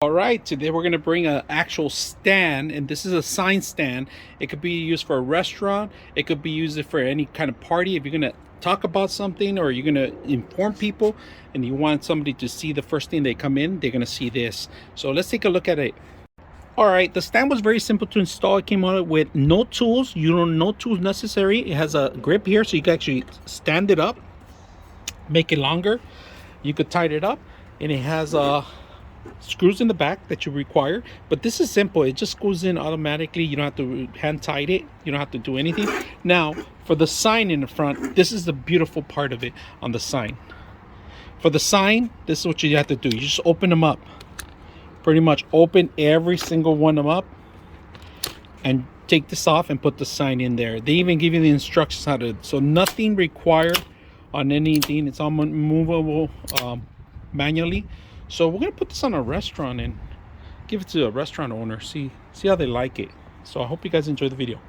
All right, today we're going to bring an actual stand, and this is a sign stand. It could be used for a restaurant. It could be used for any kind of party. If you're going to talk about something or you're going to inform people and you want somebody to see the first thing they come in, they're going to see this. So let's take a look at it. All right, the stand was very simple to install. It came out with no tools. No tools necessary. It has a grip here so you can actually stand it up, make it longer. You could tighten it up, and it has screws in the back that you require, but this is simple. It just goes in automatically. You don't have to hand tight it. You don't have to do anything. Now for the sign in the front, this is the beautiful part of it. On the sign, for the sign, this is what you have to do. You just open them up, pretty much open every single one of them up, and take this off and put the sign in there. They even give you the instructions how to, so nothing required on anything. It's all movable manually. So we're gonna put this on a restaurant and give it to a restaurant owner, see how they like it. So I hope you guys enjoy the video.